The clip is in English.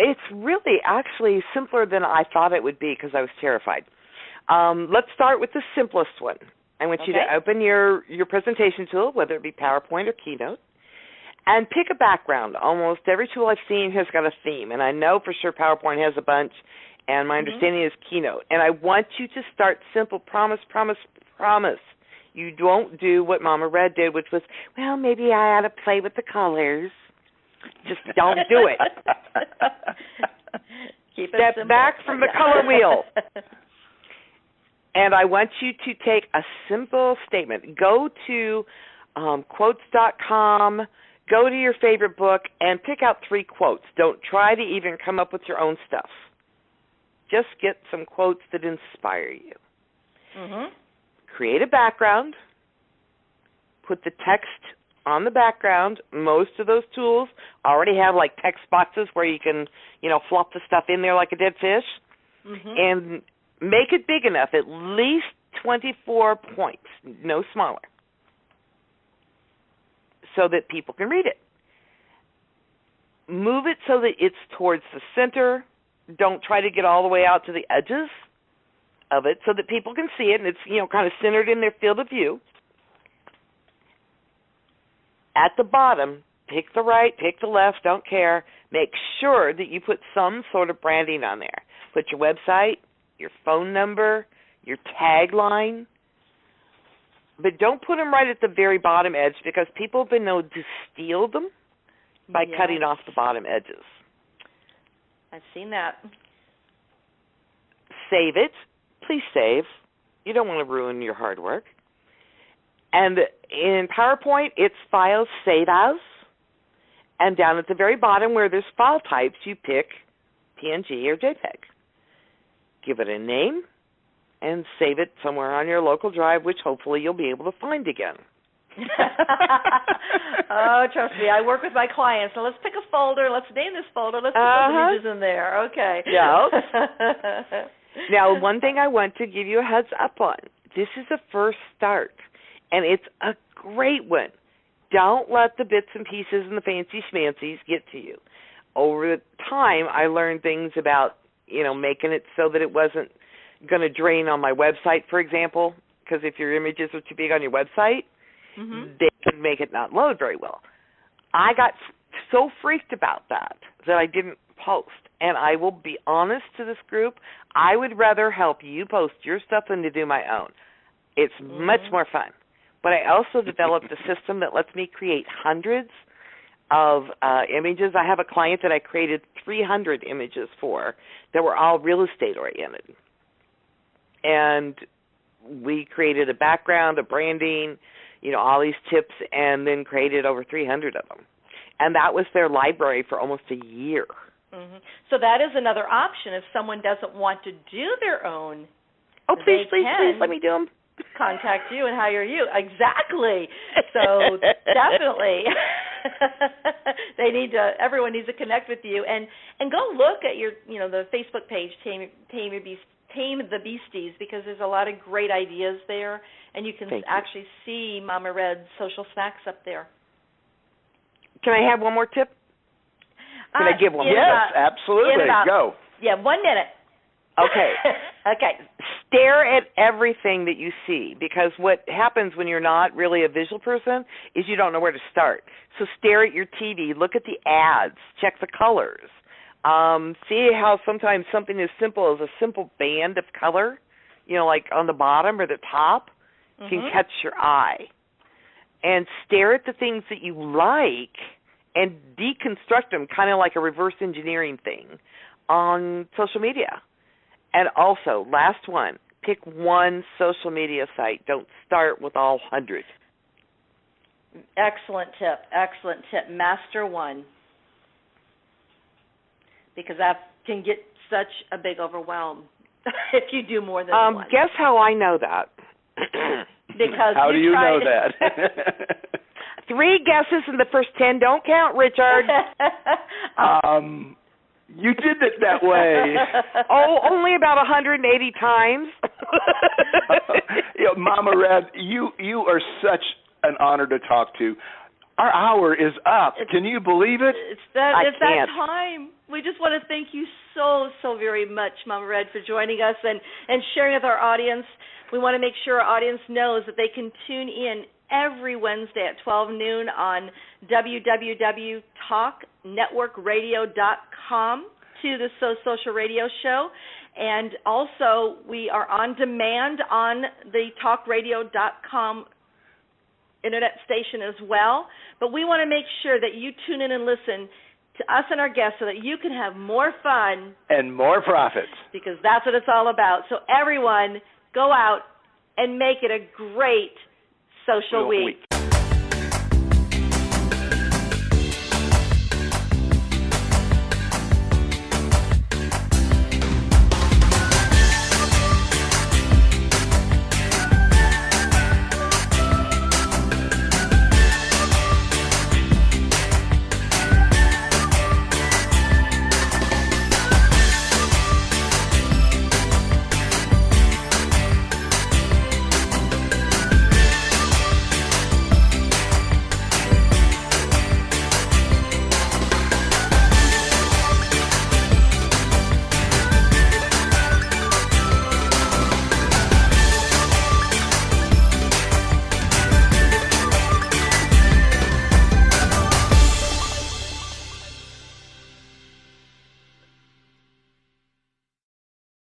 It's really actually simpler than I thought it would be because I was terrified. Let's start with the simplest one. I want you to open your presentation tool, whether it be PowerPoint or Keynote, and pick a background. Almost every tool I've seen has got a theme, and I know for sure PowerPoint has a bunch, and my understanding is Keynote. And I want you to start simple. Promise, promise, promise. You don't do what Mama Red did, which was, well, maybe I ought to play with the colors. Just don't do it. Keep it Step simple. back from the color wheel. And I want you to take a simple statement. Go to quotes.com, go to your favorite book, and pick out 3 quotes. Don't try to even come up with your own stuff. Just get some quotes that inspire you. Create a background. Put the text on the background. Most of those tools already have like text boxes where you can, flop the stuff in there like a dead fish. And make it big enough, at least 24 points, no smaller, so that people can read it. Move it so that it's towards the center. Don't try to get all the way out to the edges of it so that people can see it, and it's, kind of centered in their field of view. At the bottom, pick the right, pick the left, don't care. Make sure that you put some sort of branding on there. Put your website, your phone number, your tagline. But don't put them right at the very bottom edge because people have been known to steal them by cutting off the bottom edges. I've seen that. Save it. Please save. You don't want to ruin your hard work. And in PowerPoint, it's Files, Save As. And down at the very bottom where there's file types, you pick PNG or JPEG. Give it a name and save it somewhere on your local drive, which hopefully you'll be able to find again. Oh, trust me, I work with my clients. So let's pick a folder. Let's name this folder. Let's put those images in there. Okay. Yeah. Now, one thing I want to give you a heads up on. This is a first start, and it's a great one. Don't let the bits and pieces and the fancy schmancies get to you. Over time, I learned things about, making it so that it wasn't going to drain on my website, for example, because if your images are too big on your website, they could make it not load very well. I got so freaked about that I didn't post. And I will be honest to this group, I would rather help you post your stuff than to do my own. It's much more fun. But I also developed a system that lets me create hundreds of images. I have a client that I created 300 images for that were all real estate oriented. And we created a background, a branding, all these tips, and then created over 300 of them. And that was their library for almost a year. So that is another option if someone doesn't want to do their own. Oh, please let me do them. Contact you and hire you. Exactly. So definitely, everyone needs to connect with you and go look at your, the Facebook page, Tame the Beasties, because there's a lot of great ideas there, and you can actually see Mama Red's social snacks up there. Can I have one more tip? Can I give one? Yes, absolutely. Go. Yeah, 1 minute. Okay. Okay. Stare at everything that you see, because what happens when you're not really a visual person is you don't know where to start. So stare at your TV, look at the ads, check the colors. See how sometimes something as simple as a simple band of color, like on the bottom or the top, can catch your eye. And stare at the things that you like and deconstruct them, kind of like a reverse engineering thing, on social media. And also, last one, pick one social media site. Don't start with all 100. Excellent tip. Master one. Because that can get such a big overwhelm if you do more than one. Guess how I know that? Because how do you know that? 3 guesses in the first 10 don't count, Richard. You did it that way. Oh, only about 180 times. Mama Red, you are such an honor to talk to. Our hour is up. Can you believe it? It's that time. We just want to thank you so very much, Mama Red, for joining us and sharing with our audience. We want to make sure our audience knows that they can tune in every Wednesday at 12 noon on www.talknetworkradio.com to the Social Radio Show. And also, we are on demand on the talkradio.com internet station as well. But we want to make sure that you tune in and listen to us and our guests so that you can have more fun. And more profits. Because that's what it's all about. So everyone, go out and make it a great social week.